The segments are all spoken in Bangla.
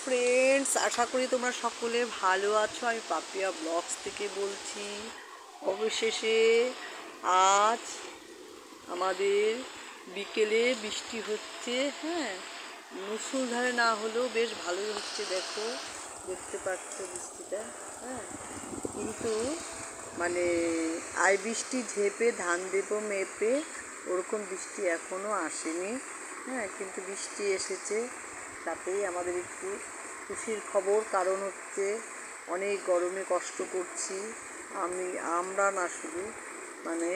ফ্রেন্ডস, আশা করি তোমরা সকলে ভালো আছো। আমি পাপিয়া ব্লগস থেকে বলছি। অবশেষে আজ আমাদের বিকেলে বৃষ্টি হচ্ছে। হ্যাঁ, মুষলধারে না হলেও বেশ ভালোই হচ্ছে। দেখতে পাচ্ছ বৃষ্টিটা। হ্যাঁ, কিন্তু মানে আই বৃষ্টি ঝেপে ধান দেবো মেপে ওরকম বৃষ্টি এখনও আসেনি। হ্যাঁ, কিন্তু বৃষ্টি এসেছে, তাতেই আমাদের একটু খুশির খবর। কারণ হচ্ছে অনেক গরমে কষ্ট করছি আমরা না শুধু, মানে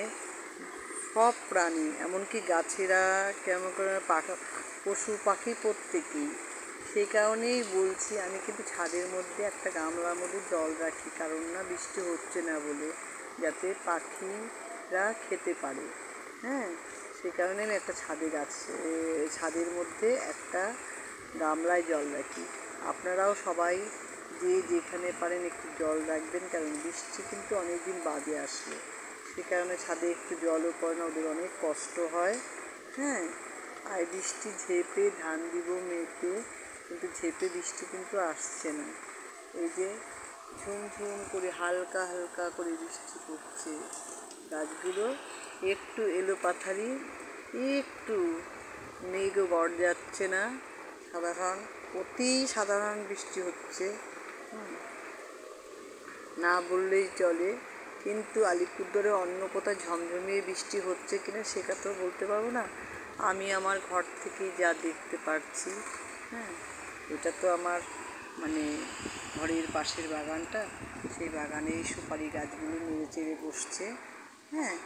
সব প্রাণী, এমনকি গাছেরা, কেমন করে পশু পাখি প্রত্যেকেই। সেই কারণেই বলছি, আমি কিন্তু ছাদের মধ্যে একটা গামলার মধ্যে জল রাখি, কারণ না বৃষ্টি হচ্ছে না বলে, যাতে পাখিরা খেতে পারে। হ্যাঁ, সেই কারণে আমি একটা ছাদের মধ্যে একটা গামলায় জল রাখি। আপনারাও সবাই যে যেখানে পারেন একটু জল রাখবেন, কারণ বৃষ্টি কিন্তু অনেক দিন বাদে আসে। সে কারণে ছাদে একটু জলও পড়ে না, ওদের অনেক কষ্ট হয়। হ্যাঁ, আর বৃষ্টি ঝেপে ধান দিব মেপে, কিন্তু ঝেপে বৃষ্টি কিন্তু আসছে না। এই যে ঝুমঝুম করে হালকা হালকা করে বৃষ্টি পড়ছে, গাছগুলো একটু এলোপাথারি, একটু মেঘও গড় যাচ্ছে না। অতি সাধারণ বৃষ্টি হচ্ছে, না বললেই চলে। কিন্তু আলিপুরদুয়ারে অন্য কোথাও ঝমঝমিয়ে বৃষ্টি হচ্ছে কিনা সেটা তো বলতে পারবো না। আমি আমার ঘর থেকেই যা দেখতে পাচ্ছি। হ্যাঁ, এটা তো আমার মানে ঘরের পাশের বাগানটা, সেই বাগানে সুপারি গাছগুলো নেড়ে চেড়ে বসছে। হ্যাঁ,